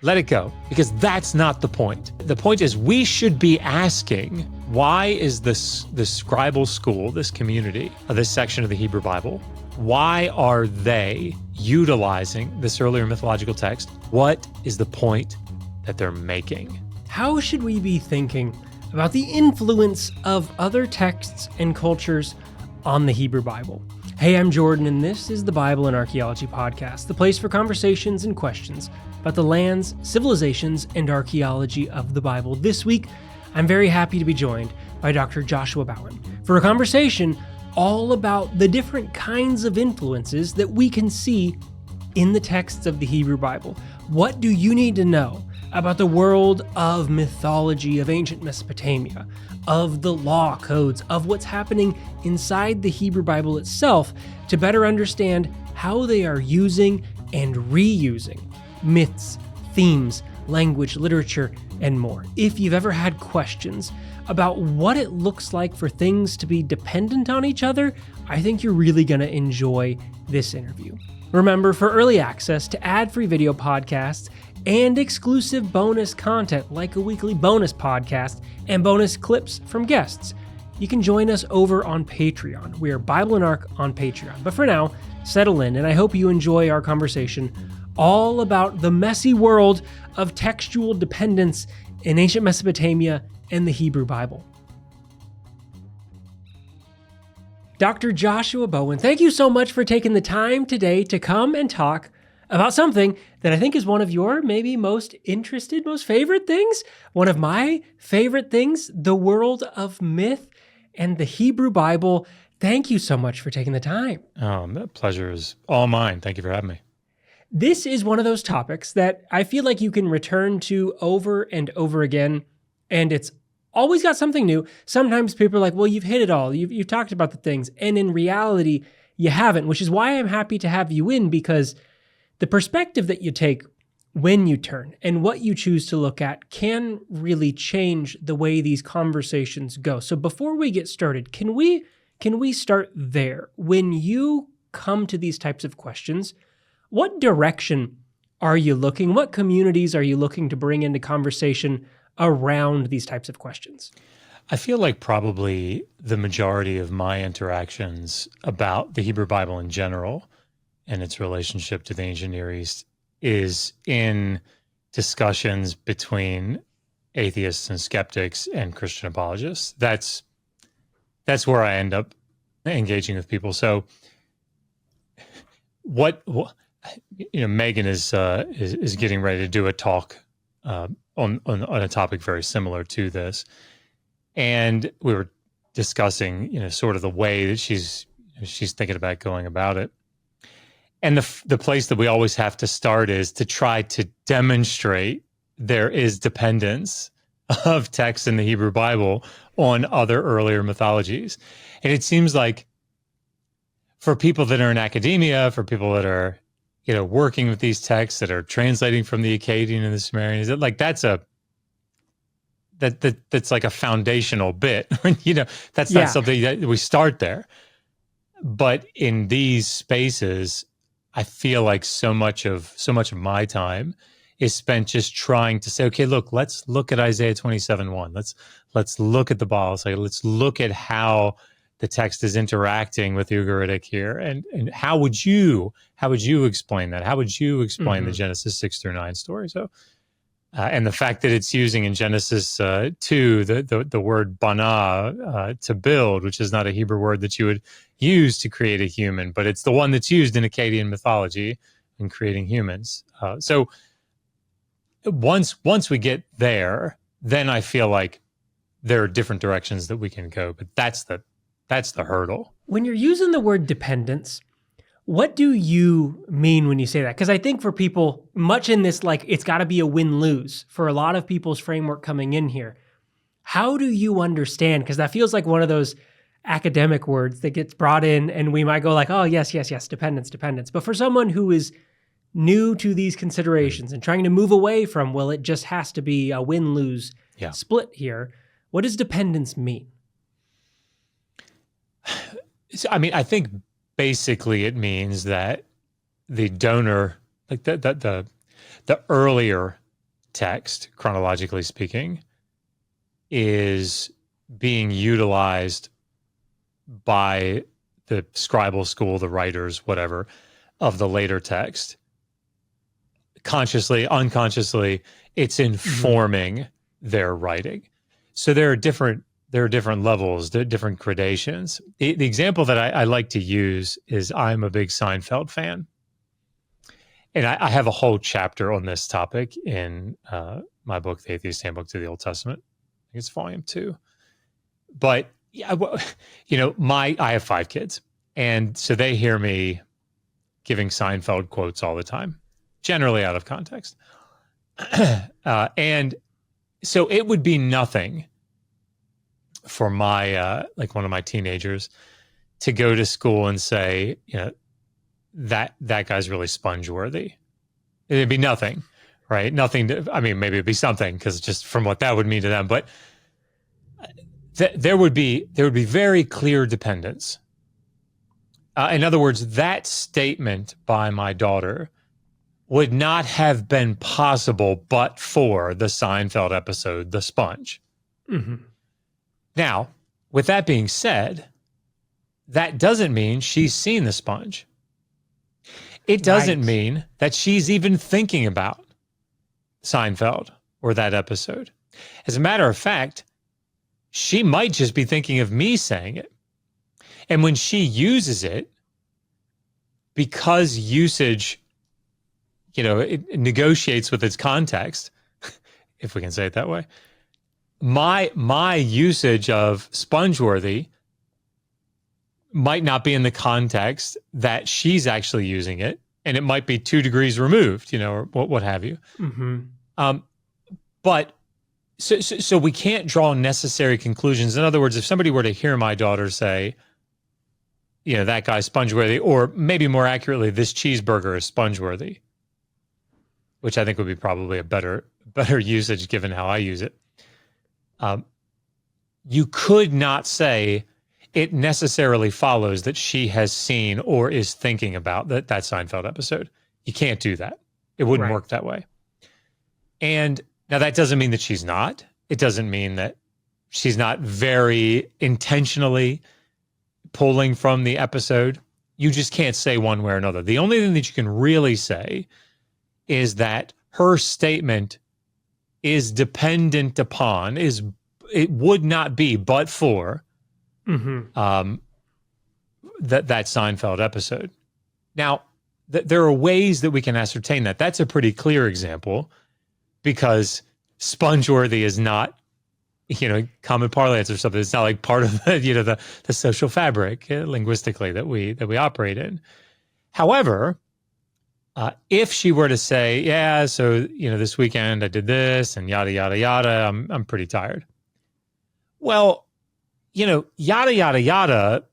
Let it go, because that's not the point. The point is we should be asking, why is this scribal school, this community, this section of the Hebrew Bible, why are they utilizing this earlier mythological text? What is the point that they're making? How should we be thinking about the influence of other texts and cultures on the Hebrew Bible? Hey, I'm Jordan, and this is the Bible and Archaeology podcast, the place for conversations and questions about the lands, civilizations, and archaeology of the Bible. This week, I'm very happy to be joined by Dr. Joshua Bowen for a conversation all about the different kinds of influences that we can see in the texts of the Hebrew Bible. What do you need to know about the world of mythology of ancient Mesopotamia, of the law codes, of what's happening inside the Hebrew Bible itself to better understand how they are using and reusing myths, themes, language, literature, and more? If you've ever had questions about what it looks like for things to be dependent on each other, I think you're really going to enjoy this interview. Remember, for early access to ad-free video podcasts and exclusive bonus content like a weekly bonus podcast and bonus clips from guests, you can join us over on Patreon. We are Bible and Arc on Patreon. But for now, settle in, and I hope you enjoy our conversation all about the messy world of textual dependence in ancient Mesopotamia and the Hebrew Bible. Dr. Joshua Bowen, thank you so much for taking the time today to come and talk about something that I think is one of your maybe most interested, most favorite things. One of my favorite things, the world of myth and the Hebrew Bible. Thank you so much for taking the time. The pleasure is all mine. Thank you for having me. This is one of those topics that I feel like you can return to over and over again, and it's always got something new. Sometimes people are like, well, you've hit it all. You've talked about the things, and in reality, you haven't, which is why I'm happy to have you in, because the perspective that you take when you turn and what you choose to look at can really change the way these conversations go. So before we get started, can we start there? When you come to these types of questions, what direction are you looking? What communities are you looking to bring into conversation around these types of questions? I feel like probably the majority of my interactions about the Hebrew Bible in general and its relationship to the ancient Near East is in discussions between atheists and skeptics and Christian apologists. That's where I end up engaging with people. So what Megan is getting ready to do a talk on a topic very similar to this, and we were discussing sort of the way that she's thinking about going about it. And the place that we always have to start is to try to demonstrate there is dependence of texts in the Hebrew Bible on other earlier mythologies. And it seems like for people that are in academia, for people that are working with these texts, that are translating from the Akkadian and the Sumerian, is it like that's like a foundational bit? That's not something that we start there. But in these spaces, I feel like so much of my time is spent just trying to say, okay, look, let's look at Isaiah 27:1. Let's look at the Baal. Let's look at how the text is interacting with the Ugaritic here, and how would you explain that? How would you explain the Genesis 6-9 story? So, and the fact that it's using in Genesis 2 the word bana to build, which is not a Hebrew word that you would use to create a human, but it's the one that's used in Akkadian mythology in creating humans. So once we get there, then I feel like there are different directions that we can go, but that's the hurdle. When you're using the word dependence, what do you mean when you say that? Because I think for people, much in this, like, it's got to be a win-lose for a lot of people's framework coming in here. How do you understand? Because that feels like one of those academic words that gets brought in and we might go like, oh, yes, dependence. But for someone who is new to these considerations and trying to move away from, well, it just has to be a win-lose split here, what does dependence mean? I mean, I think basically it means that the donor, like the earlier text, chronologically speaking, is being utilized by the scribal school, the writers, whatever, of the later text. Consciously, unconsciously, it's informing their writing. So there are different levels, there are different gradations. The example that I like to use is I'm a big Seinfeld fan. And I have a whole chapter on this topic in my book, The Atheist Handbook to the Old Testament. I think it's volume 2. But, I have 5 kids. And so they hear me giving Seinfeld quotes all the time, generally out of context. And so it would be nothing for my, one of my teenagers to go to school and say, that guy's really sponge worthy. It'd be nothing, right? Nothing maybe it'd be something, because just from what that would mean to them, but there would be very clear dependence. In other words, that statement by my daughter would not have been possible but for the Seinfeld episode, The Sponge. Mm-hmm. Now, with that being said, that doesn't mean she's seen The Sponge. It doesn't mean that she's even thinking about Seinfeld or that episode. As a matter of fact, she might just be thinking of me saying it. And when she uses it, because usage, it negotiates with its context, if we can say it that way, my usage of spongeworthy might not be in the context that she's actually using it, and it might be 2 degrees removed, or what have you. Mm-hmm. But so we can't draw necessary conclusions. In other words, if somebody were to hear my daughter say, that guy's spongeworthy, or maybe more accurately, this cheeseburger is spongeworthy, which I think would be probably a better usage given how I use it. You could not say it necessarily follows that she has seen or is thinking about that Seinfeld episode. You can't do that. It wouldn't work that way. And now that doesn't mean that she's not. It doesn't mean that she's not very intentionally pulling from the episode. You just can't say one way or another. The only thing that you can really say is that her statement is dependent upon, it would not be but for that Seinfeld episode. Now, there are ways that we can ascertain that. That's a pretty clear example, because spongeworthy is not, common parlance or something. It's not like part of the social fabric linguistically that we operate in. However, if she were to say, yeah, so this weekend I did this and yada yada yada, I'm pretty tired. Well, yada yada yada,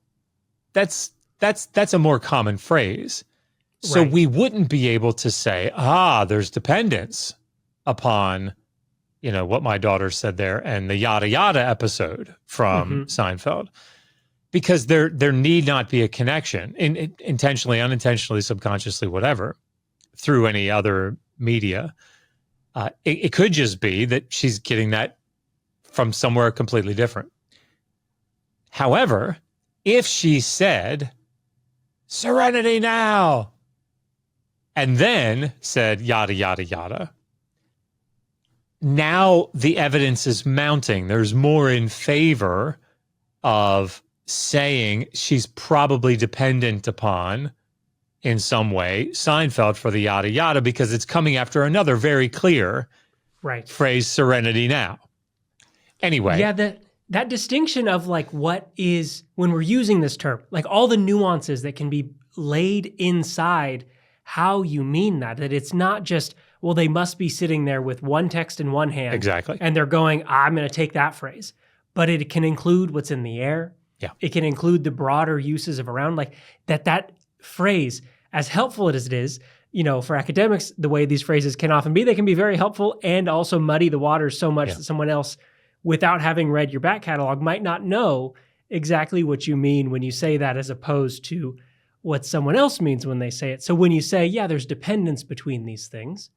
that's a more common phrase. So we wouldn't be able to say, there's dependence upon what my daughter said there and the yada yada episode from Seinfeld, because there need not be a connection, intentionally, unintentionally, subconsciously, whatever, through any other media. It could just be that she's getting that from somewhere completely different. However, if she said, "Serenity now," and then said yada, yada, yada, now the evidence is mounting. There's more in favor of saying she's probably dependent upon, in some way, Seinfeld for the yada, yada, because it's coming after another very clear phrase, serenity now. Anyway. Yeah, that distinction of what is, when we're using this term, all the nuances that can be laid inside how you mean that it's not just, well, they must be sitting there with one text in one hand. Exactly. And they're going, I'm going to take that phrase. But it can include what's in the air. Yeah. It can include the broader uses of around, that phrase, as helpful as it is, for academics, the way these phrases can often be, they can be very helpful and also muddy the waters so much that someone else, without having read your back catalog, might not know exactly what you mean when you say that, as opposed to what someone else means when they say it. So when you say, there's dependence between these things,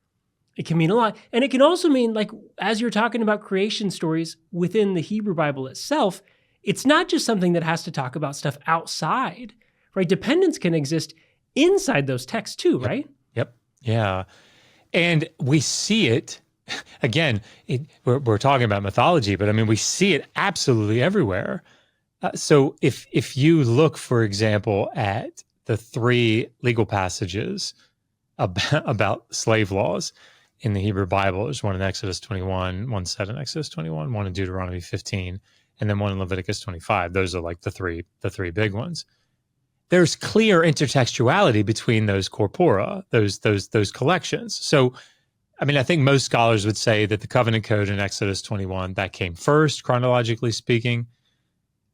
It can mean a lot. And it can also mean, like, as you're talking about creation stories within the Hebrew Bible itself, it's not just something that has to talk about stuff outside, right? Dependence can exist inside those texts too, right? Yep. Yeah. And we see it, again, we're talking about mythology, but I mean, we see it absolutely everywhere. So if you look, for example, at the 3 legal passages about slave laws in the Hebrew Bible, there's one in Exodus 21, one set in Exodus 21, one in Deuteronomy 15, and then one in Leviticus 25. Those are like the three big ones. There's clear intertextuality between those corpora, those collections. So, I mean, I think most scholars would say that the covenant code in Exodus 21, that came first, chronologically speaking.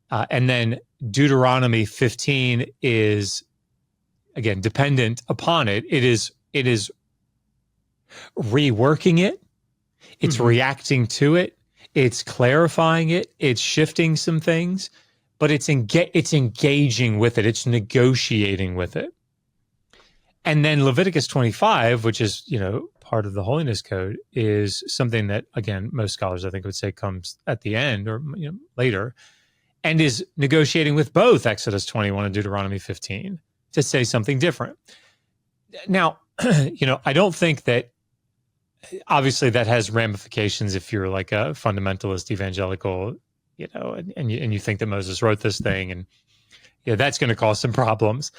And then Deuteronomy 15 is, again, dependent upon it. It is reworking it. It's reacting to it. It's clarifying it. It's shifting some things, but it's engaging with it. It's negotiating with it. And then Leviticus 25, which is, part of the holiness code, is something that, again, most scholars I think would say comes at the end or later, and is negotiating with both Exodus 21 and Deuteronomy 15 to say something different. Now, I don't think that, obviously that has ramifications if you're like a fundamentalist evangelical, and you think that Moses wrote this thing, and that's going to cause some problems,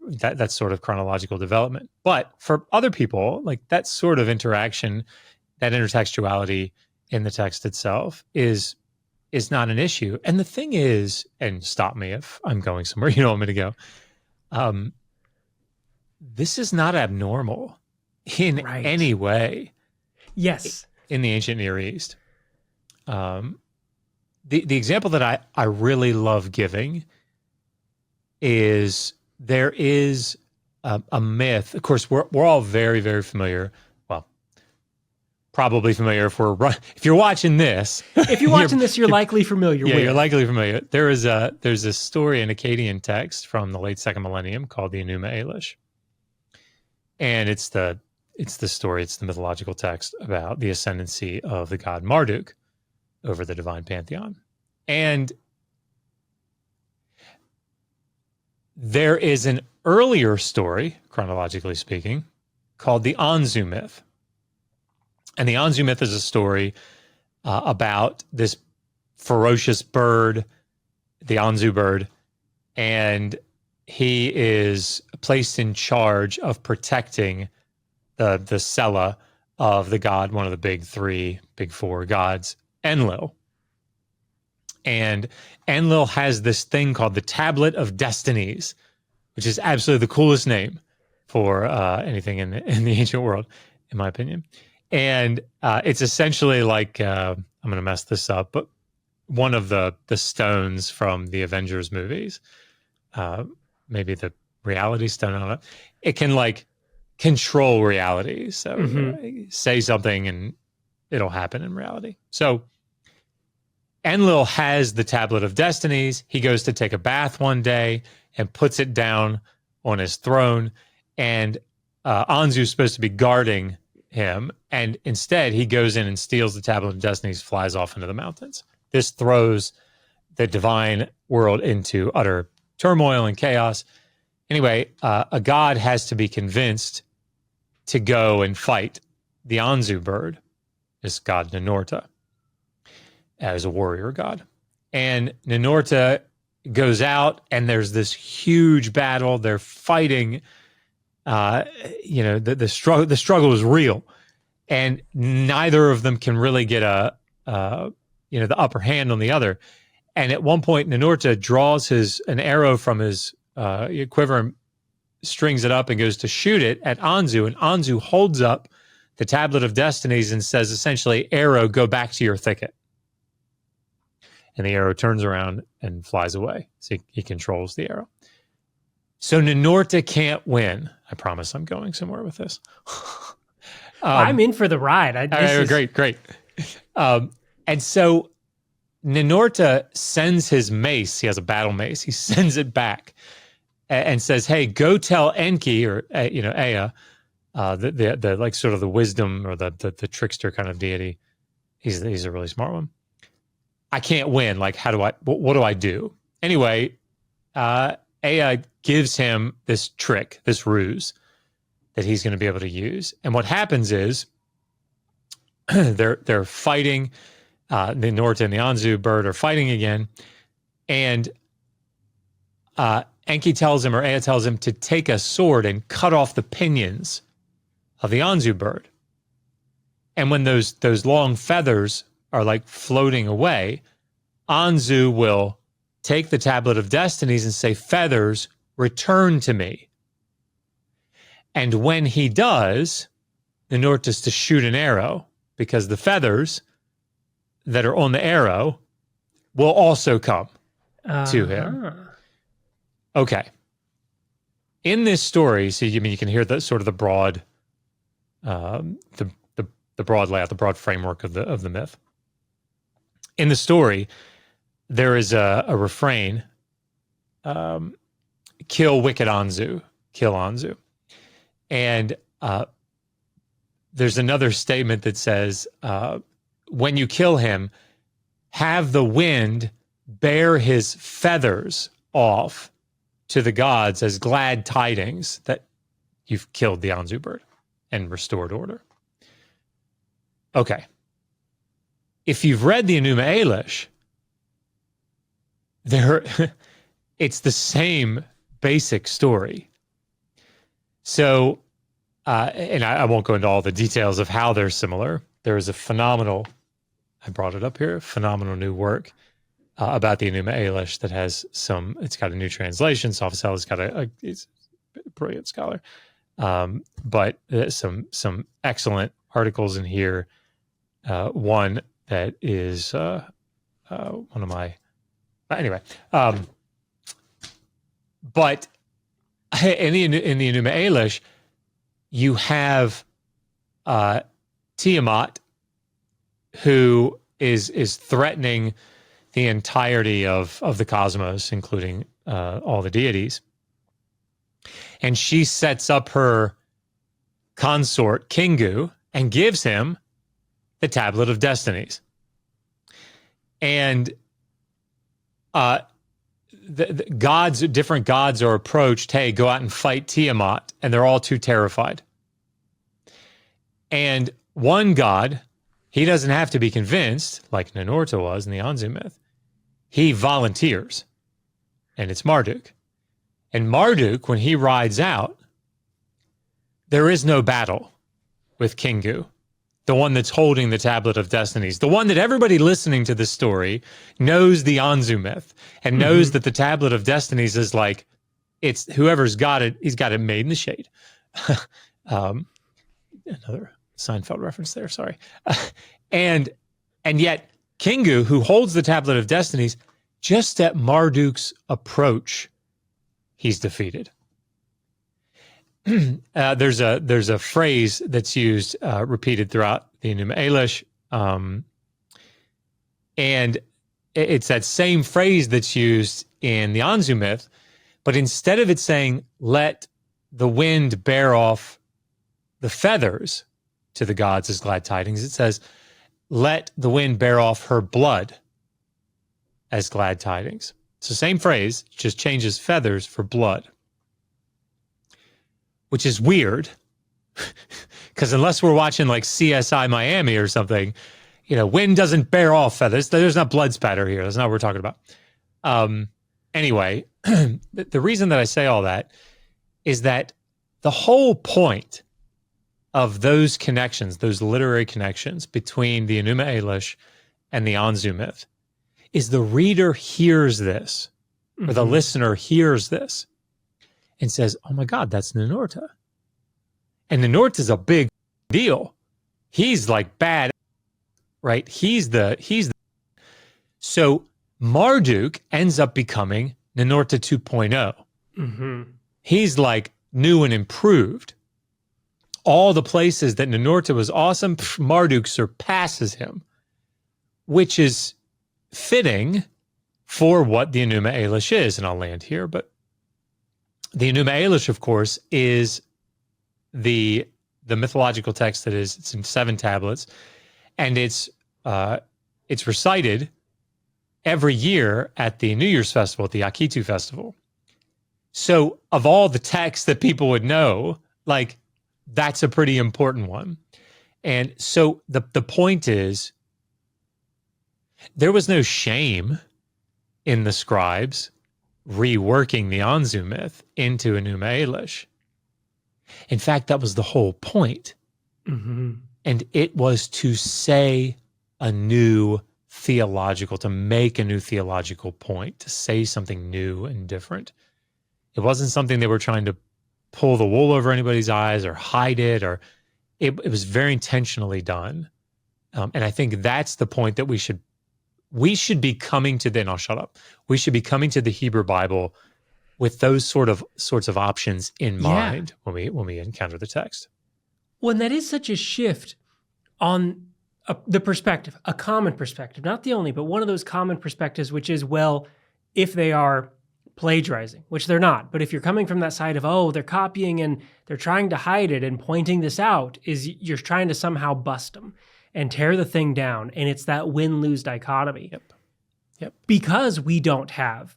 that sort of chronological development. But for other people, like that sort of interaction, that intertextuality in the text itself is not an issue. And the thing is, and stop me if I'm going somewhere you don't want me to go, this is not abnormal in any way. Yes. In the ancient Near East. The example that I really love giving is there is a myth. Of course, we're all very, very familiar. Well, probably familiar if you're watching this. If you're watching this, you're likely familiar with. Yeah, you're likely familiar. There's a story in Akkadian text from the late 2nd millennium called the Enuma Elish. And it's the story, it's the mythological text about the ascendancy of the god Marduk over the divine pantheon. And there is an earlier story, chronologically speaking, called the Anzu myth. And the Anzu myth is a story about this ferocious bird, the Anzu bird, and he is placed in charge of protecting the cella of the god, one of the big four gods, Enlil. And Enlil has this thing called the Tablet of Destinies, which is absolutely the coolest name for anything in the ancient world, in my opinion. And it's essentially like, I'm going to mess this up, but one of the stones from the Avengers movies, maybe the reality stone, I don't know. It can like control reality. So say something and it'll happen in reality. So Enlil has the Tablet of Destinies. He goes to take a bath one day and puts it down on his throne. And Anzu's supposed to be guarding him. And instead, he goes in and steals the Tablet of Destinies, flies off into the mountains. This throws the divine world into utter turmoil and chaos. Anyway, a god has to be convinced to go and fight the Anzu bird, this god Ninurta, as a warrior god. And Ninurta goes out, and there's this huge battle. They're fighting. The struggle is real, and neither of them can really get the upper hand on the other. And at one point, Ninurta draws an arrow from his quiver and strings it up and goes to shoot it at Anzu. And Anzu holds up the Tablet of Destinies and says, essentially, arrow, go back to your thicket. And the arrow turns around and flies away. So he controls the arrow. So Ninurta can't win. I promise I'm going somewhere with this. I'm in for the ride. Great. And so Ninurta sends his mace. He has a battle mace. He sends it back and says, hey, go tell Enki, or Ea, the like sort of the wisdom or the trickster kind of deity. He's a really smart one. I can't win. Like, what do I do? Anyway, Ea gives him this trick, this ruse that he's going to be able to use. And what happens is they're fighting. The Norta and the Anzu bird are fighting again, and Enki tells him, or Ea tells him, to take a sword and cut off the pinions of the Anzu bird. And when those long feathers are like floating away, Anzu will take the Tablet of Destinies and say, "Feathers, return to me." And when he does, the Norta is to shoot an arrow, because the feathers that are on the arrow will also come to him. Okay. In this story, so you can hear the sort of the broad, the broad layout, the broad framework of the myth. In the story, there is a refrain: "Kill wicked Anzu, kill Anzu," and there's another statement that says, "When you kill him, have the wind bear his feathers off to the gods as glad tidings that you've killed the Anzu bird and restored order." Okay. If you've read the Enuma Elish, it's the same basic story. So, and I won't go into all the details of how they're similar. There is a phenomenal, I brought it up here, phenomenal new work about the Enuma Elish that has it's got a new translation. Sophicel's got he's a brilliant scholar. But some excellent articles in here. One that is one of my, anyway. But in the Enuma Elish, you have Tiamat, who is threatening the entirety of the cosmos, including all the deities. And she sets up her consort, Kingu, and gives him the Tablet of Destinies. And different gods are approached, "Hey, go out and fight Tiamat," and they're all too terrified. And one god, he doesn't have to be convinced, like Ninurta was in the Anzu myth. He volunteers, and it's Marduk. And Marduk, when he rides out, there is no battle with Kingu, the one that's holding the Tablet of Destinies, the one that everybody listening to this story knows the Anzu myth and knows that the Tablet of Destinies is like, it's whoever's got it, he's got it made in the shade. Another Seinfeld reference there, sorry. And yet Kingu, who holds the Tablet of Destinies, just at Marduk's approach, he's defeated. There's a phrase that's used, repeated throughout the Enuma Elish, and it's that same phrase that's used in the Anzu myth, but instead of it saying, "Let the wind bear off the feathers to the gods as glad tidings," it says, "Let the wind bear off her blood as glad tidings." It's the same phrase, just changes feathers for blood. Which is weird, because unless we're watching like CSI Miami or something, wind doesn't bear off feathers. There's not blood spatter here. That's not what we're talking about. Anyway, the reason that I say all that is that the whole point of those connections, those literary connections between the Enuma Elish and the Anzu myth, is the reader hears this, or the listener hears this, and says, "Oh my God, that's Ninurta." And Ninurta is a big deal. He's like bad, right? So Marduk ends up becoming Ninurta 2.0. He's like new and improved. All the places that Ninurta was awesome, Marduk surpasses him, which is fitting for what the Enuma Elish is. And I'll land here, but the Enuma Elish, of course, is the the mythological text it's in 7 tablets, and it's recited every year at the New Year's festival, at the Akitu festival. So of all the texts that people would know, like, that's a pretty important one. And so the point is, there was no shame in the scribes reworking the Anzu myth into Enuma Elish. In fact, that was the whole point. Mm-hmm. And it was to say to make a new theological point, to say something new and different. It wasn't something they were trying to pull the wool over anybody's eyes or hide it, or it was very intentionally done. And I think that's the point that we should be coming to. Then I'll shut up. We should be coming to the Hebrew Bible with those sorts of options in mind when we encounter the text. Well, and that is such a shift on the perspective, a common perspective, not the only, but one of those common perspectives, which is, well, if they are plagiarizing, which they're not, but if you're coming from that side of, oh, they're copying and they're trying to hide it and pointing this out, is you're trying to somehow bust them and tear the thing down. And it's that win-lose dichotomy. Yep. Because we don't have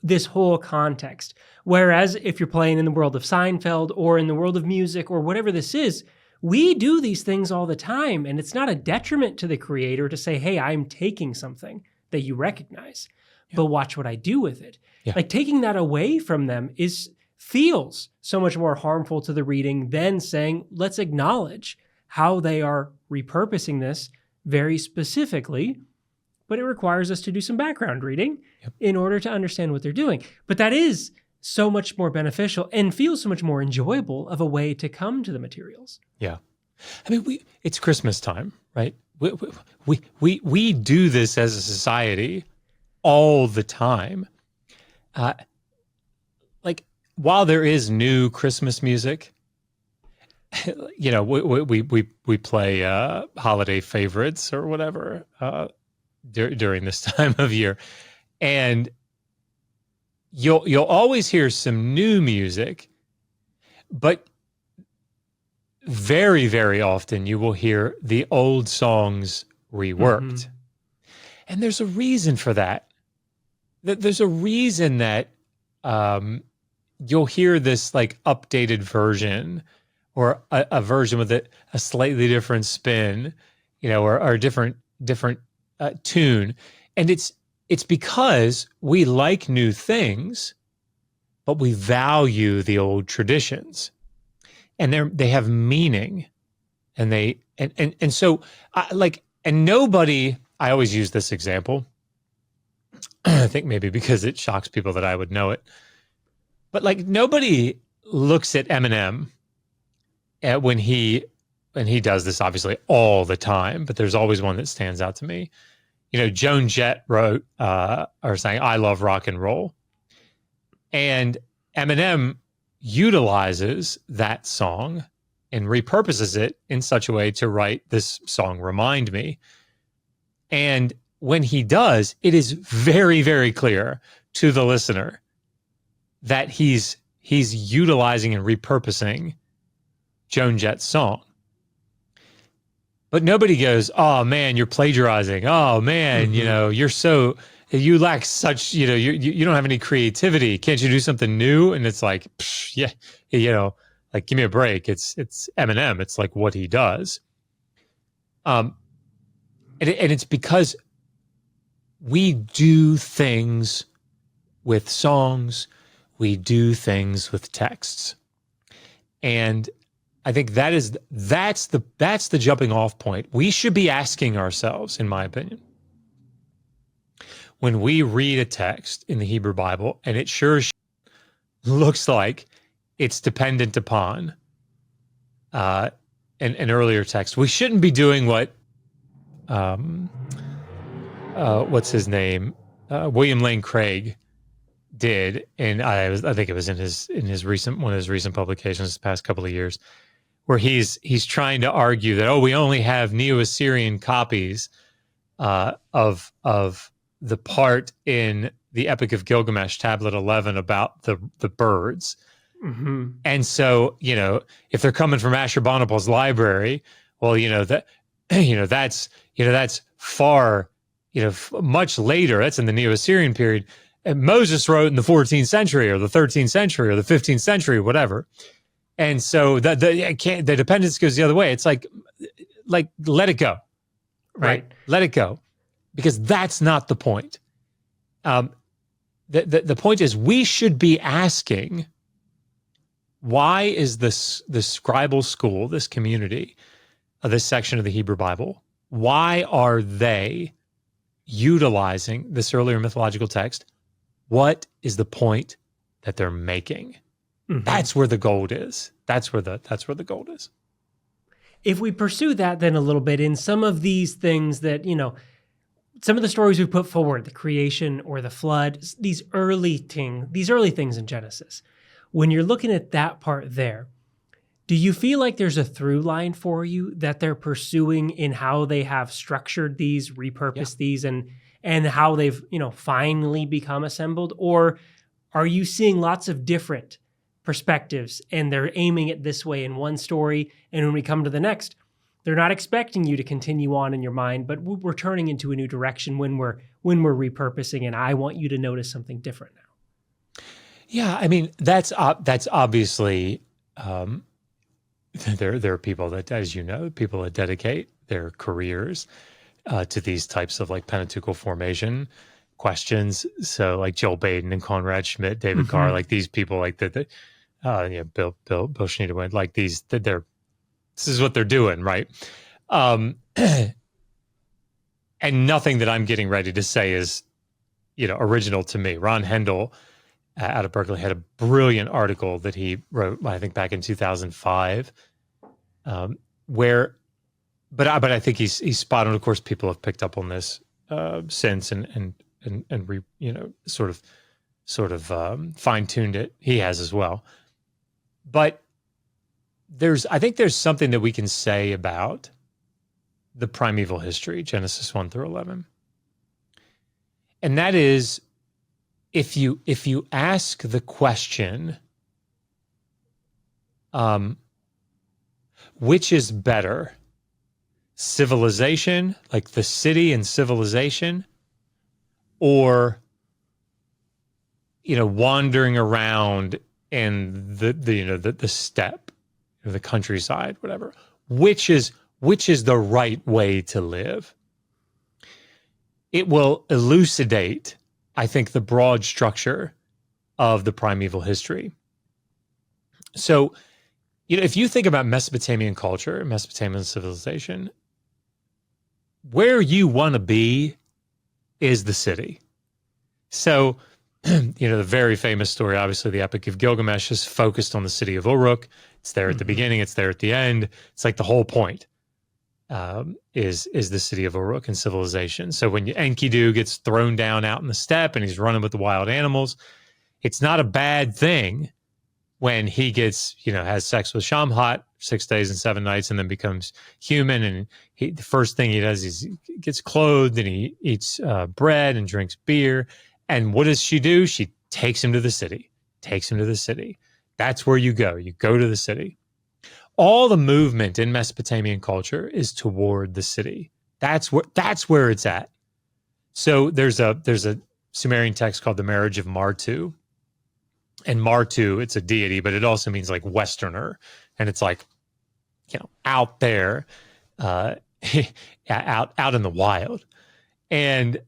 this whole context. Whereas if you're playing in the world of Seinfeld or in the world of music or whatever this is, we do these things all the time. And it's not a detriment to the creator to say, hey, I'm taking something that you recognize, but watch what I do with it. Yeah. Like, taking that away from them feels so much more harmful to the reading than saying, let's acknowledge how they are repurposing this very specifically, but it requires us to do some background reading in order to understand what they're doing. But that is so much more beneficial and feels so much more enjoyable of a way to come to the materials. Yeah. I mean, it's Christmas time, right? We do this as a society all the time. Like, while there is new Christmas music, you know, we play holiday favorites or whatever during this time of year, and you'll always hear some new music, but very, very often you will hear the old songs reworked. Mm-hmm. And there's a reason for that. There's a reason that you'll hear this like updated version or a version with a slightly different spin, you know, or a different tune. And it's because we like new things, but we value the old traditions, and they have meaning, and so nobody. I always use this example. I think maybe because it shocks people that I would know it, but like, nobody looks at Eminem when he does this, obviously all the time, but there's always one that stands out to me. You know, Joan Jett wrote or sang "I Love Rock and Roll," and Eminem utilizes that song and repurposes it in such a way to write this song "Remind Me." And when he does, it is very, very clear to the listener that he's utilizing and repurposing Joan Jett's song. But nobody goes, "Oh man, you're plagiarizing. Oh man, you know, you lack such, you know, you don't have any creativity. Can't you do something new?" And it's like, yeah, you know, like, give me a break. It's Eminem. It's like what he does. And it's because we do things with songs, we do things with texts, and I think that's the jumping off point. We should be asking ourselves, in my opinion, when we read a text in the Hebrew Bible, and it sure looks like it's dependent upon an earlier text, we shouldn't be doing what what's his name, William Lane Craig did, and I think it was in his one of his recent publications the past couple of years, where he's trying to argue that, we only have Neo-Assyrian copies of the part in the Epic of Gilgamesh, Tablet 11, about the birds, Mm-hmm. And so, if they're coming from Ashurbanipal's library, well, that's far, much later. That's in the Neo-Assyrian period. And Moses wrote in the 14th century or the 13th century or the 15th century, whatever. And so the dependence goes the other way. It's like let it go, right? Let it go, because that's not the point. The point is, we should be asking, why is the scribal school, this community, this section of the Hebrew Bible, why are they utilizing this earlier mythological text? What is the point that they're making? Mm-hmm. That's where the gold is. That's where the gold is. If we pursue that then a little bit in some of these things that, some of the stories we put forward, the creation or the flood, these early things in Genesis, when you're looking at that part there, do you feel like there's a through line for you that they're pursuing in how they have structured these, repurposed these, and how they've, finally become assembled? Or are you seeing lots of different perspectives and they're aiming it this way in one story, and when we come to the next, they're not expecting you to continue on in your mind, but we're turning into a new direction when we're repurposing, and I want you to notice something different now? Yeah, I mean, that's obviously there are people that, as you know, people that dedicate their careers to these types of like Pentateuchal formation questions. So like Joel Baden and Conrad Schmidt, David Carr, like these people, like Bill Schneiderwin, like these, this is what they're doing, right? And nothing that I'm getting ready to say is, original to me. Ron Hendel out of Berkeley had a brilliant article that he wrote, I think back in 2005, but I think he's spot on. Of course, people have picked up on this since and sort of fine-tuned it. He has as well. But I think there's something that we can say about the primeval history, Genesis 1 through 11. And that is, if you ask the question, which is better, civilization, like the city and civilization, or wandering around in the steppe, the countryside, whatever, which is the right way to live? It will elucidate, I think, the broad structure of the primeval history. So, if you think about Mesopotamian culture, Mesopotamian civilization, where you want to be is the city. So, the very famous story, obviously the Epic of Gilgamesh, is focused on the city of Uruk. It's there at the beginning, it's there at the end. It's like the whole point is the city of Uruk and civilization. So when Enkidu gets thrown down out in the steppe and he's running with the wild animals, it's not a bad thing when he gets, has sex with Shamhat 6 days and 7 nights and then becomes human. And the first thing he does is he gets clothed and he eats bread and drinks beer. And what does she do? She takes him to the city, That's where you go. You go to the city. All the movement in Mesopotamian culture is toward the city. That's where it's at. So there's a Sumerian text called the Marriage of Martu. And Martu, it's a deity, but it also means like Westerner. And it's like, out there, out in the wild. And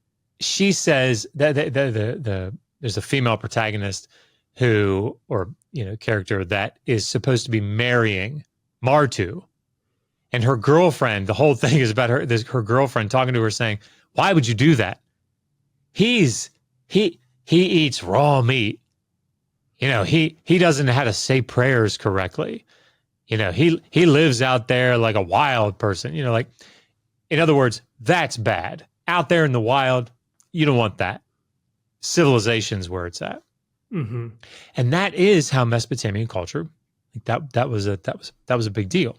she says that there's a female protagonist character that is supposed to be marrying Martu, and her girlfriend, the whole thing is about her girlfriend talking to her saying, why would you do that? He eats raw meat. He doesn't know how to say prayers correctly. He lives out there like a wild person, in other words, that's bad. Out there in the wild, you don't want that. Civilization's where it's at. Mm-hmm. And that is how Mesopotamian culture, that was a big deal.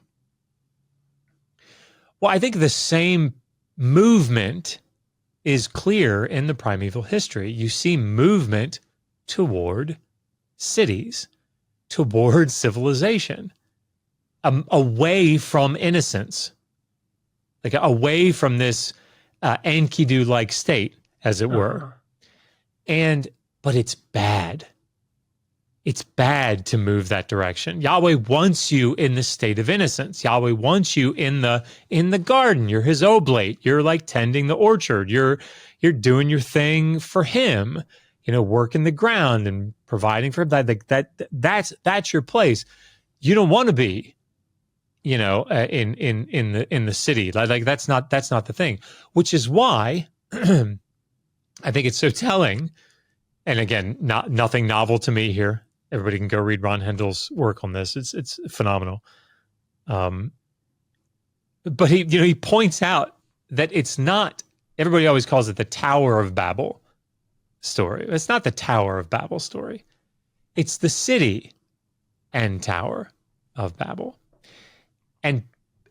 Well, I think the same movement is clear in the primeval history. You see movement toward cities. towards civilization, away from innocence, like away from this Enkidu-like state, as it were. But it's bad. It's bad to move that direction. Yahweh wants you in the state of innocence. Yahweh wants you in the garden. You're his oblate. You're like tending the orchard. You're doing your thing for him. Working the ground and providing for him. That's your place. You don't want to be, in the city. Like that's not the thing. Which is why I think it's so telling. And again, nothing novel to me here. Everybody can go read Ron Hendel's work on this. It's phenomenal. But he points out that it's not. Everybody always calls it the Tower of Babel story. It's not the Tower of Babel story. It's the city and Tower of Babel. And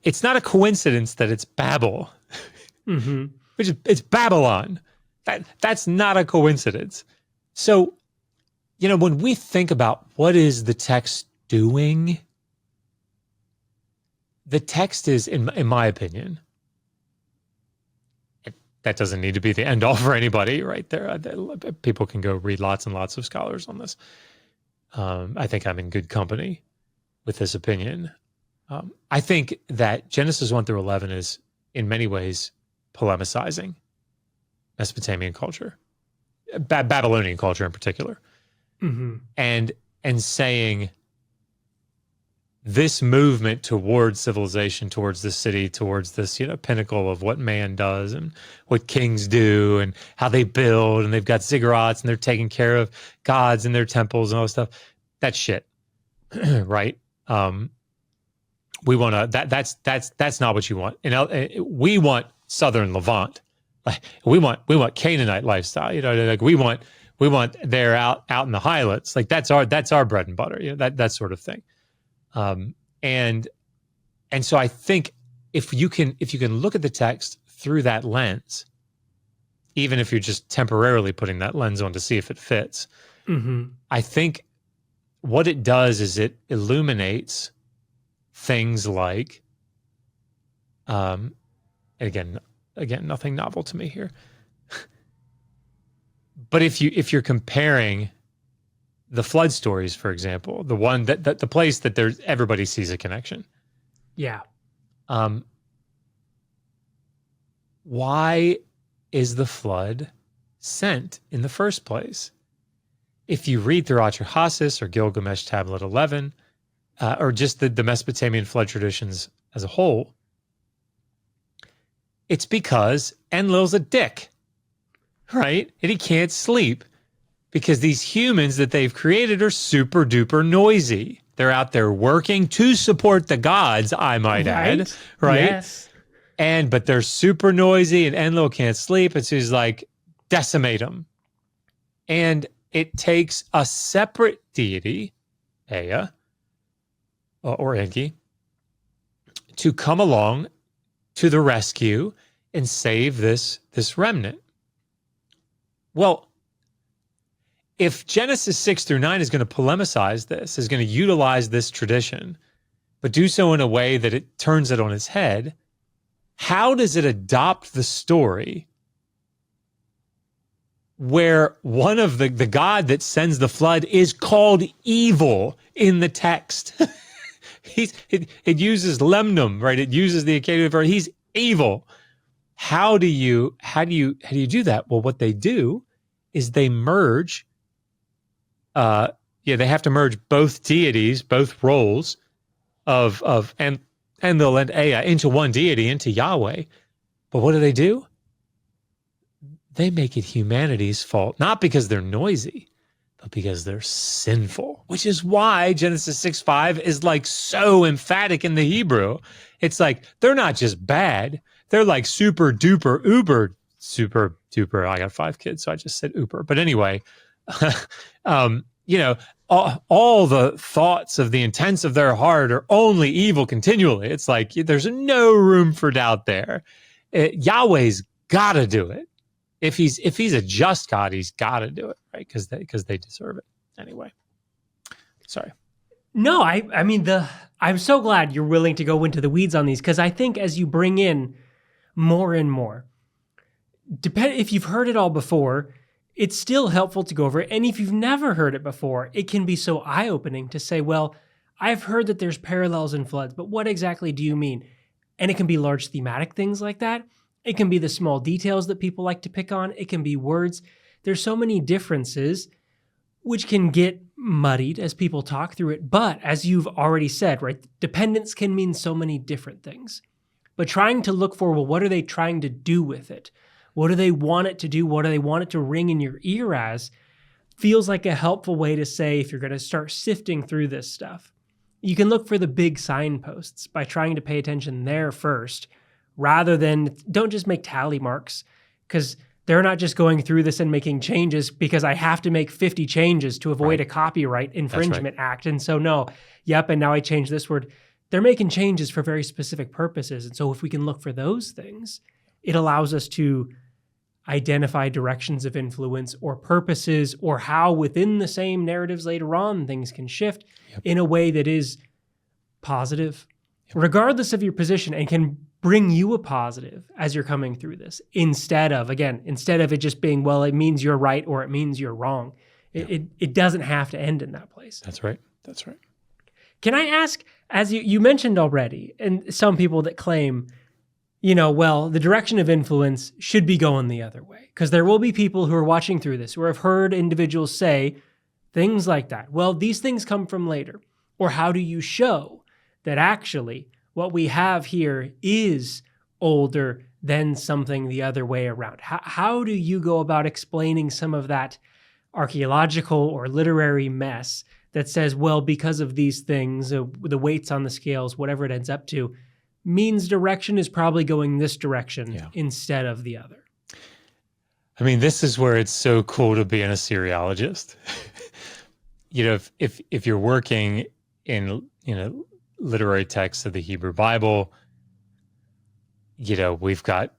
it's not a coincidence that it's Babel, which is it's Babylon. That's not a coincidence. So, when we think about what is the text doing, the text is, in my opinion, that doesn't need to be the end all for anybody, right? There, people can go read lots and lots of scholars on this. I think I'm in good company with this opinion. I think that Genesis 1 through 11 is, in many ways, polemicizing Mesopotamian culture, Babylonian culture in particular, and saying this movement towards civilization, towards the city, towards this pinnacle of what man does and what kings do and how they build, and they've got ziggurats and they're taking care of gods in their temples and all this stuff. That's shit, right? We want to. That's not what you want. We want Southern Levant. We want Canaanite lifestyle. Like we want there out in the highlands. Like that's our bread and butter. That sort of thing. And so I think if you can look at the text through that lens, even if you're just temporarily putting that lens on to see if it fits, I think what it does is it illuminates things like, again, nothing novel to me here. But if you're comparing the flood stories, for example, the one that the place that everybody sees a connection. Yeah. Why is the flood sent in the first place? If you read through Atrahasis or Gilgamesh Tablet 11, or just the Mesopotamian flood traditions as a whole, it's because Enlil's a dick, right? And he can't sleep because these humans that they've created are super duper noisy. They're out there working to support the gods, I might add, right? Yes. But they're super noisy and Enlil can't sleep. And so he's like, decimate them. And it takes a separate deity, Ea, or Enki, to come along to the rescue and save this remnant. Well, if Genesis 6 through 9 is going to polemicize this, is going to utilize this tradition, but do so in a way that it turns it on its head, how does it adopt the story where one of the god that sends the flood is called evil in the text? It uses lemnum, right? It uses the Akkadian verb. He's evil. How do you do that? Well, what they do is they merge. They have to merge both deities, both roles of Enlil and Ea into one deity, into Yahweh. But what do? They make it humanity's fault, not because they're noisy, but because they're sinful, which is why Genesis 6:5 is like so emphatic in the Hebrew. It's like, they're not just bad. They're like super duper, uber, super duper. I got 5 kids, so I just said uber. But anyway, all the thoughts of the intents of their heart are only evil continually. It's like, there's no room for doubt there. Yahweh's got to do it. If he's a just God, he's got to do it, right? Because they deserve it. Anyway, sorry. No, I mean, I'm so glad you're willing to go into the weeds on these, because I think as you bring in more and more, if you've heard it all before, it's still helpful to go over it. And if you've never heard it before, it can be so eye-opening to say, well, I've heard that there's parallels in floods, but what exactly do you mean? And it can be large thematic things like that. It can be the small details that people like to pick on. It can be words. There's so many differences which can get muddied as people talk through it. But as you've already said, right, dependence can mean so many different things. But trying to look for, well, what are they trying to do with it? What do they want it to do? What do they want it to ring in your ear as? Feels like a helpful way to say, if you're going to start sifting through this stuff, you can look for the big signposts by trying to pay attention there first, rather than, don't just make tally marks, because they're not just going through this and making changes because I have to make 50 changes to avoid a copyright infringement act. And so and now I changed this word. They're making changes for very specific purposes. And so if we can look for those things, it allows us to identify directions of influence or purposes, or how within the same narratives later on things can shift in a way that is positive, regardless of your position, and can bring you a positive as you're coming through this, instead of it just being, well, it means you're right or it means you're wrong. It doesn't have to end in that place. That's right. Can I ask, as you mentioned already, and some people that claim, well, the direction of influence should be going the other way, because there will be people who are watching through this who have heard individuals say things like that. Well, these things come from later. Or how do you show that actually what we have here is older than something the other way around? How do you go about explaining some of that archaeological or literary mess that says, well, because of these things, the weights on the scales, whatever it ends up to, means direction is probably going this direction instead of the other? I mean, this is where it's so cool to be an Assyriologist. If you're working in, literary texts of the Hebrew Bible, we've got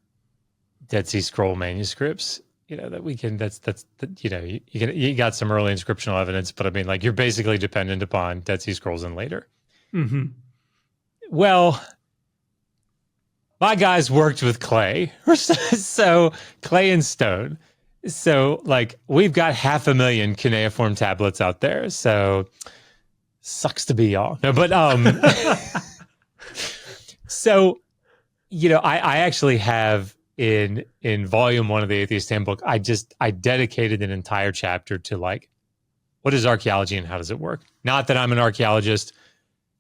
Dead Sea Scroll manuscripts, that we can, you got some early inscriptional evidence, but I mean, like, you're basically dependent upon Dead Sea Scrolls and later. Mm-hmm. Well, my guys worked with clay, so clay and stone. So, like, we've got 500,000 cuneiform tablets out there. So, sucks to be y'all. No, but so, I actually have in volume 1 of the Atheist Handbook, I dedicated an entire chapter to, like, what is archaeology and how does it work? Not that I'm an archaeologist.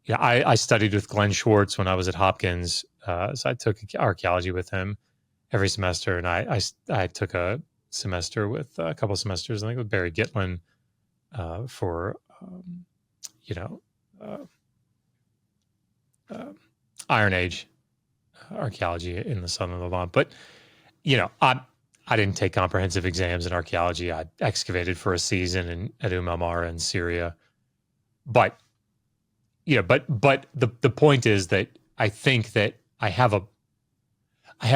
I studied with Glenn Schwartz when I was at Hopkins. So I took archaeology with him every semester, and I took a semester with a couple of semesters, I think, with Barry Gitlin for Iron Age archaeology in the southern Levant. But I didn't take comprehensive exams in archaeology. I excavated for a season at Al-Marra in Syria. But the point is that I think that I have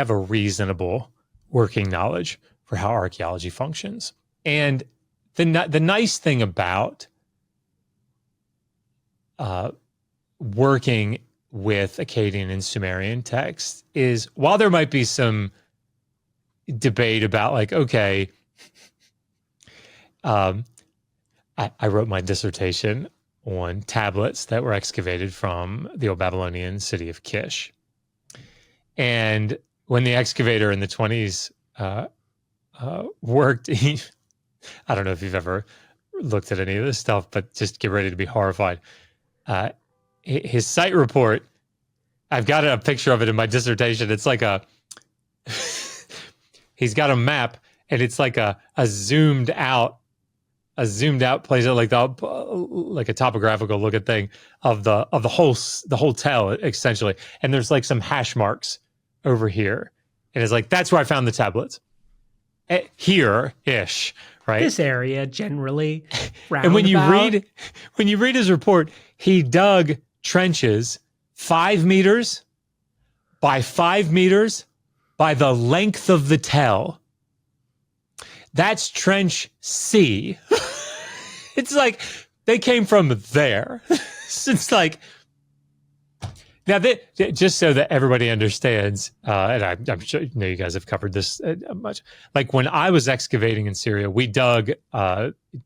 a reasonable working knowledge for how archaeology functions. And the nice thing about working with Akkadian and Sumerian texts is, while there might be some debate about, like, okay, I wrote my dissertation on tablets that were excavated from the old Babylonian city of Kish. And when the excavator in the 1920s worked, I don't know if you've ever looked at any of this stuff, but just get ready to be horrified. His site report, I've got a picture of it in my dissertation. It's like he's got a map, and it's like a zoomed out place, like a topographical looking thing of the hotel essentially. And there's like some hash marks over here, and it's like, that's where I found the tablets. Here-ish, right? This area generally. And when you read his report, he dug trenches 5 meters by 5 meters by the length of the tell. That's trench C. It's like they came from there. It's like, now, just so that everybody understands, and I'm sure you guys have covered this much. Like when I was excavating in Syria, we dug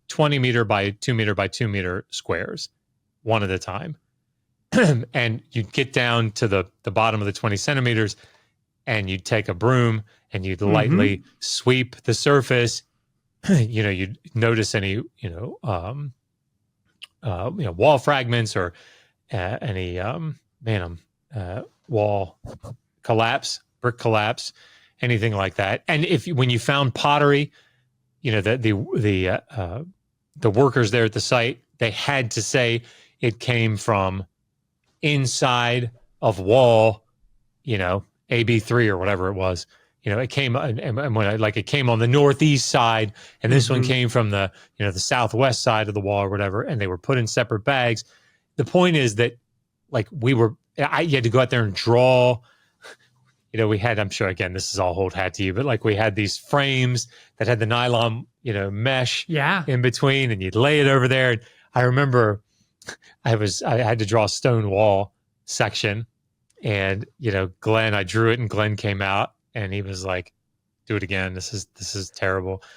20 meter by 2 meter by 2 meter squares, one at a time. And you'd get down to the bottom of the 20 centimeters, and you'd take a broom and you'd lightly sweep the surface. You'd notice any wall fragments or any wall collapse, brick collapse, anything like that. And when you found pottery, the workers there at the site, they had to say it came from inside of wall, AB3 or whatever it was. It came and when it came on the northeast side, and this one came from the the southwest side of the wall or whatever, and they were put in separate bags. The point is that you had to go out there and draw. We had, I'm sure again this is all old hat to you, but we had these frames that had the nylon mesh in between, and you'd lay it over there. And I remember I had to draw a stone wall section, and Glenn, I drew it, and Glenn came out and he was like, "Do it again. This is terrible." I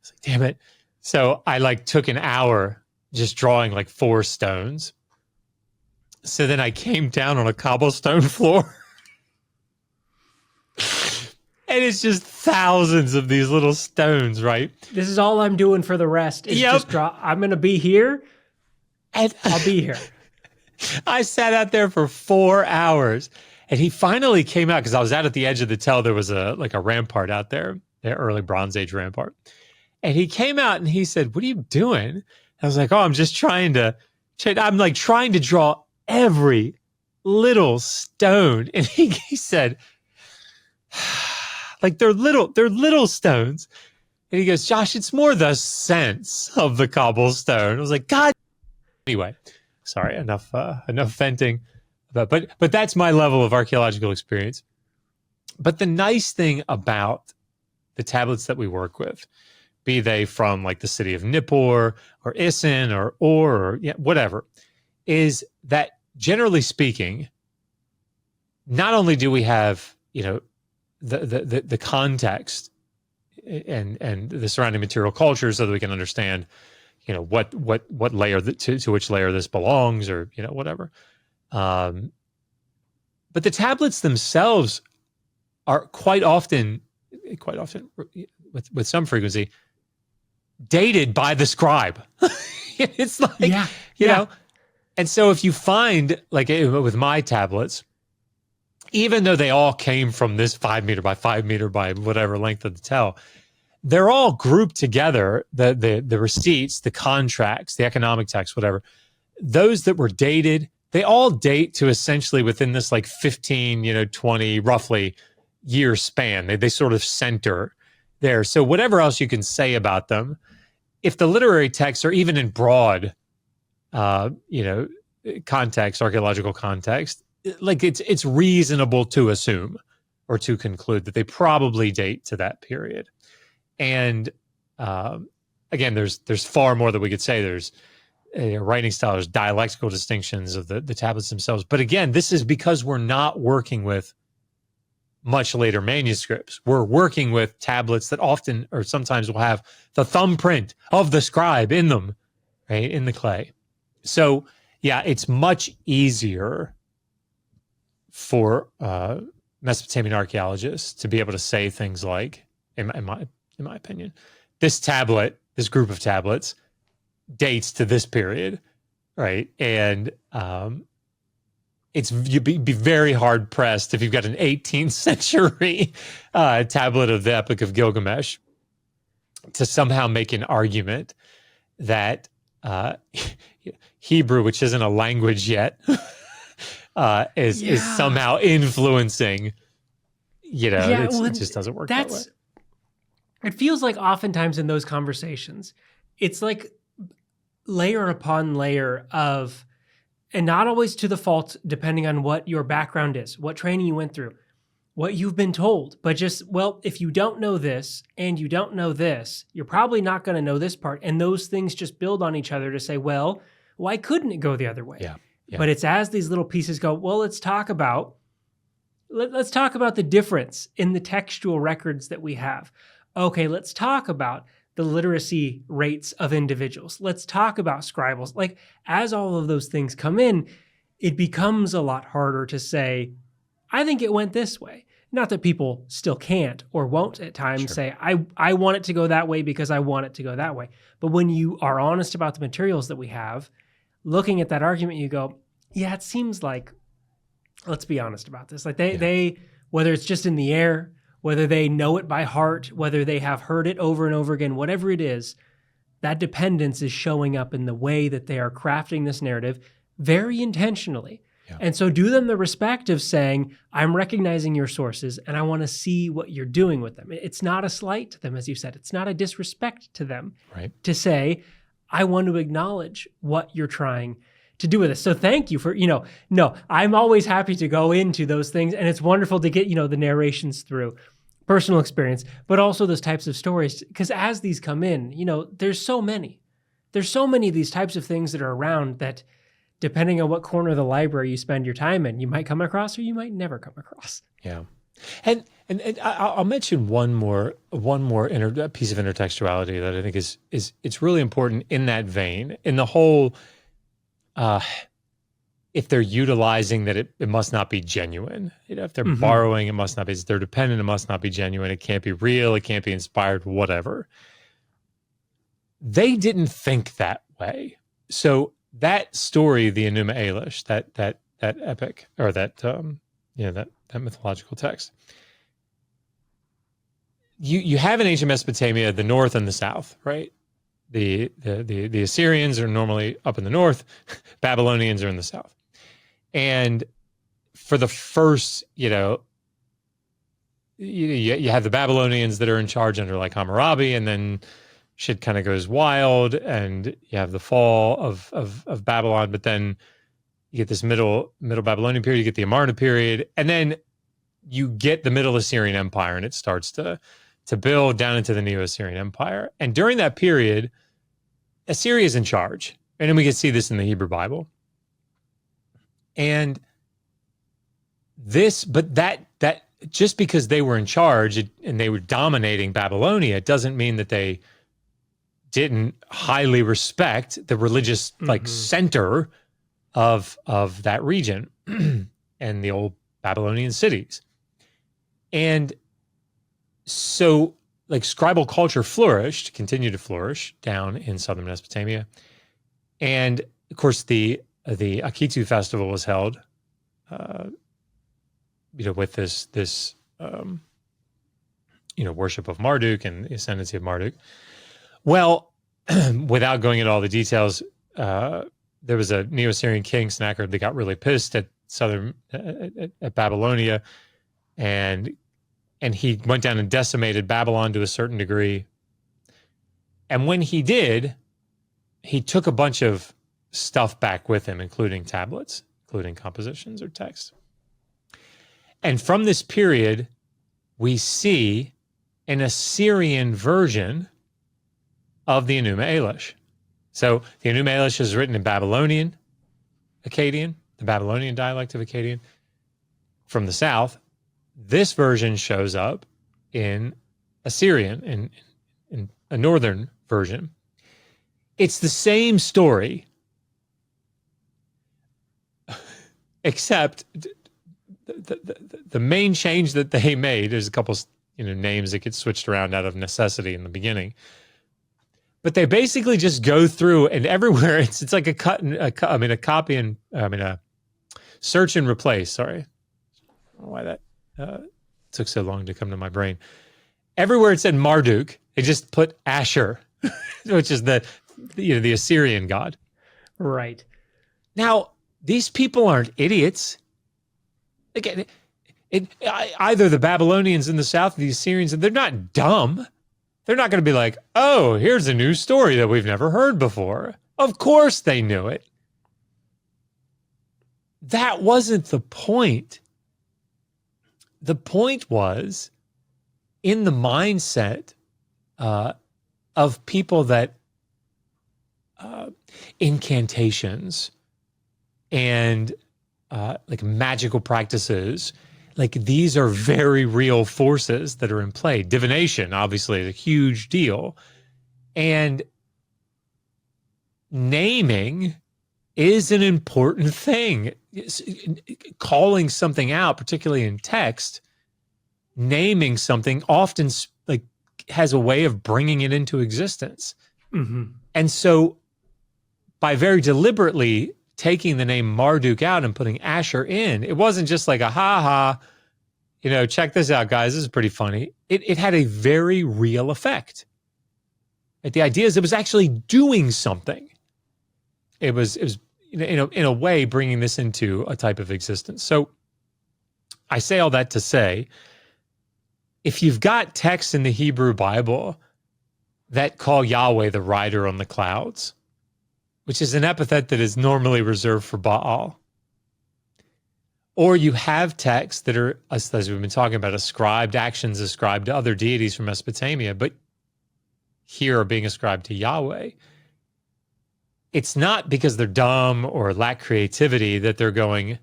was like, "Damn it!" So I took an hour just drawing 4 stones. So then I came down on a cobblestone floor, and it's just thousands of these little stones, right? This is all I'm doing for the rest is just draw. I'm going to be here, and I'll be here. I sat out there for 4 hours, and he finally came out because I was out at the edge of the tell. There was a rampart out there, the early Bronze Age rampart. And he came out and he said, "What are you doing?" I was like, "Oh, I'm just trying to draw every little stone." And he said, they're little stones. And he goes, "Josh, it's more the sense of the cobblestone." I was like, God. Anyway, sorry, enough venting. But that's my level of archaeological experience. But the nice thing about the tablets that we work with, be they from the city of Nippur or Isin or whatever, is that generally speaking, not only do we have the context and the surrounding material culture, so that we can understand what layer to which layer this belongs, or whatever, but the tablets themselves are quite often with some frequency dated by the scribe. It's and so if you find, with my tablets, even though they all came from this 5 meter by 5 meter by whatever length of the tell, they're all grouped together. The receipts, the contracts, the economic text, whatever, those that were dated, they all date to essentially within this 15, 20 roughly year span. They sort of center there. So whatever else you can say about them, if the literary texts are even in broad context, archaeological context, it's reasonable to assume or to conclude that they probably date to that period. And again, there's far more that we could say. There's writing style, there's dialectical distinctions of the tablets themselves. But again, this is because we're not working with much later manuscripts. We're working with tablets that often or sometimes will have the thumbprint of the scribe in them, right, in the clay. So yeah, it's much easier for Mesopotamian archaeologists to be able to say things like, in my opinion, this group of tablets dates to this period, right? And you'd be very hard pressed if you've got an 18th century tablet of the Epic of Gilgamesh to somehow make an argument that Hebrew, which isn't a language yet, is somehow influencing. It just doesn't work that way. It feels like oftentimes in those conversations, it's like layer upon layer of, and not always to the fault, depending on what your background is, what training you went through, what you've been told, but just, well, if you don't know this and you don't know this, you're probably not going to know this part. And those things just build on each other to say, well, why couldn't it go the other way? Yeah. Yeah. But it's as these little pieces go, well, let's talk about the difference in the textual records that we have. Okay, let's talk about the literacy rates of individuals. Let's talk about scribals. Like, as all of those things come in, it becomes a lot harder to say, I think it went this way. Not that people still can't or won't at times say, I want it to go that way because I want it to go that way. But when you are honest about the materials that we have, looking at that argument, you go, yeah, it seems like, let's be honest about this. Like they, whether it's just in the air, whether they know it by heart, whether they have heard it over and over again, whatever it is, that dependence is showing up in the way that they are crafting this narrative very intentionally. Yeah. And so do them the respect of saying, I'm recognizing your sources and I want to see what you're doing with them. It's not a slight to them, as you said. It's not a disrespect to them to say, I want to acknowledge what you're trying to do with this. So thank you for, no, I'm always happy to go into those things. And it's wonderful to get, the narrations through personal experience, but also those types of stories. Because as these come in, there's so many of these types of things that are around that, depending on what corner of the library you spend your time in, you might come across or you might never come across. Yeah. And I'll mention one more piece of intertextuality that I think is it's really important in that vein, in the whole, if they're utilizing that, it must not be genuine. If they're borrowing, it must not be. If they're dependent, it must not be genuine. It can't be real. It can't be inspired, whatever. They didn't think that way. So that story, the Enuma Elish, that epic, or that mythological text, you have in ancient Mesopotamia the north and the south, right? The Assyrians are normally up in the north, Babylonians are in the south, and for the first, you have the Babylonians that are in charge under like Hammurabi, and then shit kind of goes wild, and you have the fall of Babylon, but then you get this middle Babylonian period, you get the Amarna period, and then you get the Middle Assyrian Empire, and it starts to build down into the Neo-Assyrian Empire. And during that period, Assyria is in charge, and then we can see this in the Hebrew Bible. And that just because they were in charge and they were dominating Babylonia, it doesn't mean that they didn't highly respect the religious center of that region and the old Babylonian cities. And so scribal culture continued to flourish down in southern Mesopotamia. And of course the Akitu festival was held with this worship of Marduk and the ascendancy of Marduk. Well, without going into all the details, there was a Neo-Assyrian king, Sennacherib, that got really pissed at Babylonia, and he went down and decimated Babylon to a certain degree. And when he did, he took a bunch of stuff back with him, including tablets, including compositions or texts. And from this period, we see an Assyrian version of the Enuma Elish. So the Enuma Elish is written in Babylonian, Akkadian, the Babylonian dialect of Akkadian, from the south. This version shows up in Assyrian, in a northern version. It's the same story, except the main change that they made, there's a couple names that get switched around out of necessity in the beginning. But they basically just go through, and everywhere it's like a search and replace. Sorry, I don't know why that took so long to come to my brain. Everywhere it said Marduk, they just put Asher, which is the Assyrian god. Right. Now, these people aren't idiots. Again, either the Babylonians in the south or the Assyrians, they're not dumb. They're not going to be like, oh, here's a new story that we've never heard before. Of course they knew it. That wasn't the point. The point was in the mindset of people that incantations, and like magical practices. Like these are very real forces that are in play. Divination, obviously, is a huge deal. And naming is an important thing. Calling something out, particularly in text, naming something often like has a way of bringing it into existence. Mm-hmm. And so by very deliberately taking the name Marduk out and putting Asher in, it wasn't just like a ha-ha, check this out, guys, this is pretty funny. It had a very real effect. And the idea is it was actually doing something. It was in a way bringing this into a type of existence. So I say all that to say, if you've got texts in the Hebrew Bible that call Yahweh the rider on the clouds, which is an epithet that is normally reserved for Baal, or you have texts that are, as we've been talking about, actions ascribed to other deities from Mesopotamia, but here are being ascribed to Yahweh, it's not because they're dumb or lack creativity that they're going,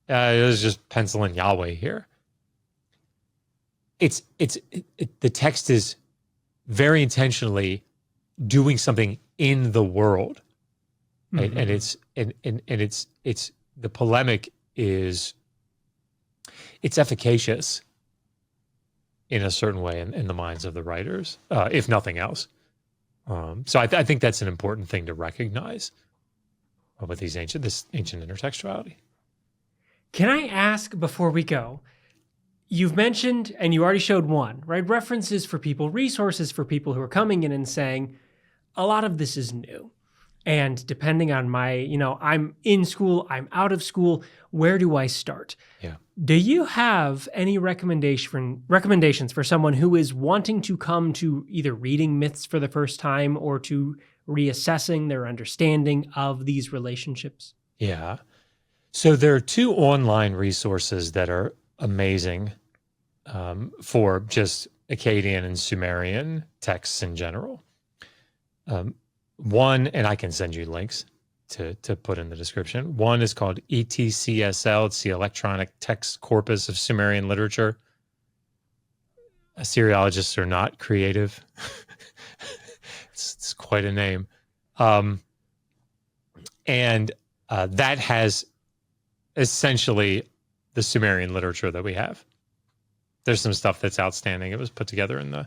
let's just pencil in Yahweh here. The text is very intentionally doing something in the world, right? Mm-hmm. And it's the polemic is it's efficacious in a certain way in the minds of the writers, if nothing else. So I think that's an important thing to recognize with this ancient intertextuality. Can I ask before we go? You've mentioned, and you already showed one, right? References for people, resources for people who are coming in and saying, a lot of this is new. And depending on my, I'm in school, I'm out of school, where do I start? Yeah. Do you have any recommendations for someone who is wanting to come to either reading myths for the first time or to reassessing their understanding of these relationships? Yeah. So there are two online resources that are amazing for just Akkadian and Sumerian texts in general. One, and I can send you links to put in the description. One is called ETCSL. It's the Electronic Text Corpus of Sumerian Literature. Assyriologists are not creative. It's quite a name. And that has essentially the Sumerian literature that we have. There's some stuff that's outstanding. It was put together in the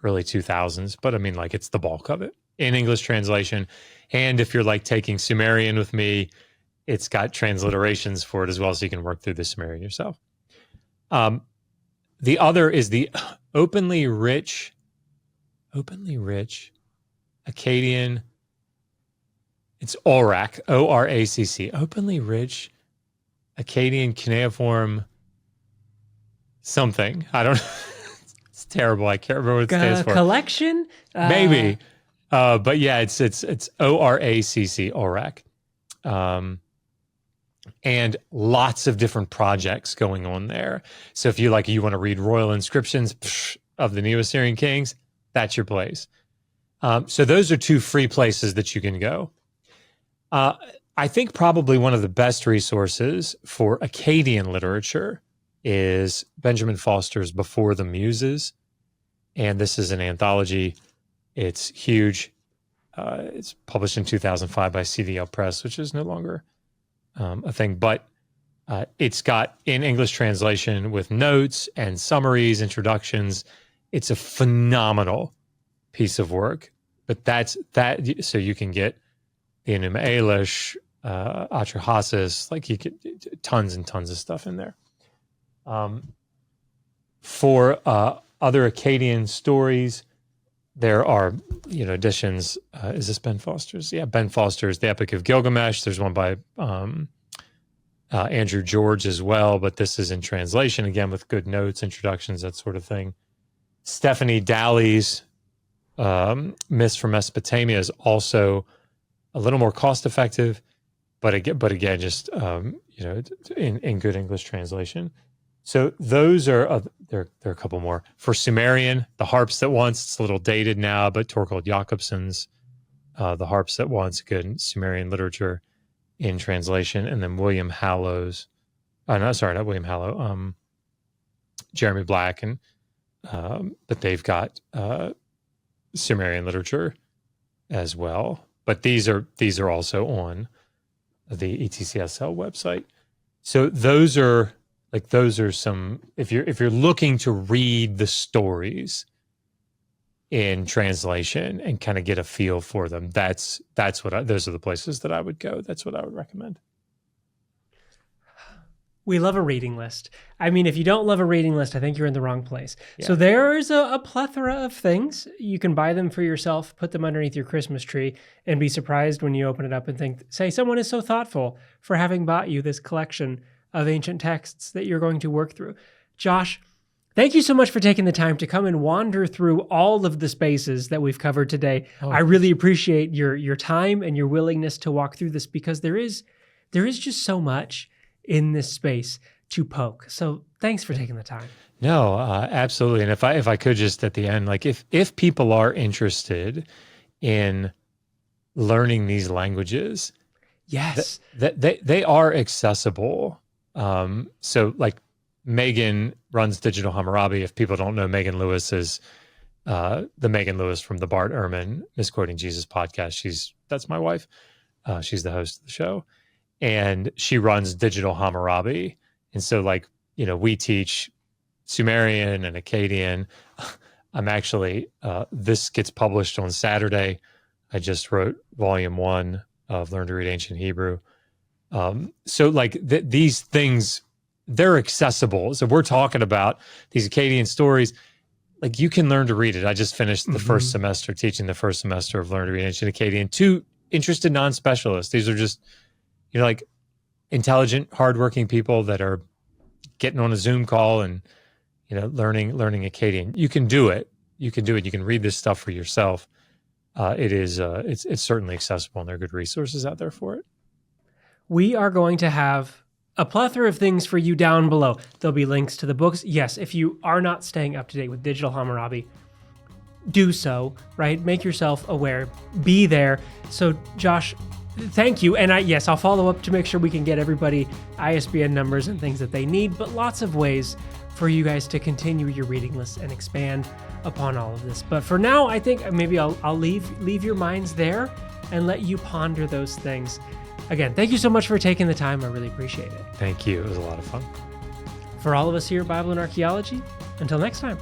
early 2000s, but I mean, like, it's the bulk of it in English translation. And if you're like taking Sumerian with me, it's got transliterations for it as well, so you can work through the Sumerian yourself. The other is the openly rich Akkadian. It's ORAC, ORACC, openly rich Akkadian cuneiform something. I don't know. It's terrible. I can't remember what it stands for. Collection? Maybe. But yeah, it's ORACC, ORAC. And lots of different projects going on there. So if you want to read royal inscriptions of the Neo-Assyrian kings, that's your place. So those are two free places that you can go. I think probably one of the best resources for Akkadian literature is Benjamin Foster's Before the Muses. And this is an anthology. It's huge. It's published in 2005 by CDL Press, which is no longer a thing. But it's got in English translation with notes and summaries, introductions. It's a phenomenal piece of work. But that's that. So you can get the Enuma Elish, Atrahasis, like you could tons and tons of stuff in there. For other Akkadian stories, there are editions. Is this Ben Foster's? Yeah, Ben Foster's The Epic of Gilgamesh. There's one by Andrew George as well, but this is in translation again with good notes, introductions, that sort of thing. Stephanie Dalley's Myths from Mesopotamia is also a little more cost effective, but again, just in good English translation. So those are there are a couple more. For Sumerian, The Harps That Once, it's a little dated now, but Torkeld Jakobsson's The Harps That Once, good Sumerian literature, in translation, and then William Hallow's. No, sorry, not William Hallow. Jeremy Black, and but they've got Sumerian literature as well. But these are also on the ETCSL website. So those are some, if you're looking to read the stories in translation and kind of get a feel for them, those are the places that I would go. That's what I would recommend. We love a reading list. I mean, if you don't love a reading list, I think you're in the wrong place. Yeah. So there's a plethora of things. You can buy them for yourself, put them underneath your Christmas tree, and be surprised when you open it up and think, say, someone is so thoughtful for having bought you this collection of ancient texts that you're going to work through. Josh, thank you so much for taking the time to come and wander through all of the spaces that we've covered today. I really appreciate your time and your willingness to walk through this, because there is just so much in this space to poke. So thanks for taking the time. No, absolutely. And if I could just at the end, like if people are interested in learning these languages, yes, they are accessible. So like Megan runs Digital Hammurabi. If people don't know, Megan Lewis is the Megan Lewis from the Bart Ehrman Misquoting Jesus podcast. That's my wife. She's the host of the show. And she runs Digital Hammurabi. And so we teach Sumerian and Akkadian. I'm actually, this gets published on Saturday. I just wrote volume 1 of Learn to Read Ancient Hebrew. These things, they're accessible. So we're talking about these Akkadian stories. Like, you can learn to read it. I just finished the first semester, teaching the first semester of Learn to Read Ancient Akkadian to interested non-specialists. These are just, intelligent, hardworking people that are getting on a Zoom call and, learning Akkadian. You can do it. You can read this stuff for yourself. It's certainly accessible, and there are good resources out there for it. We are going to have a plethora of things for you down below. There'll be links to the books. Yes, if you are not staying up to date with Digital Hammurabi, do so, right? Make yourself aware. Be there. So, Josh, thank you. And I'll follow up to make sure we can get everybody ISBN numbers and things that they need, but lots of ways for you guys to continue your reading list and expand upon all of this. But for now, I think maybe I'll leave your minds there and let you ponder those things. Again, thank you so much for taking the time. I really appreciate it. Thank you. It was a lot of fun. For all of us here at Bible and Archaeology, until next time.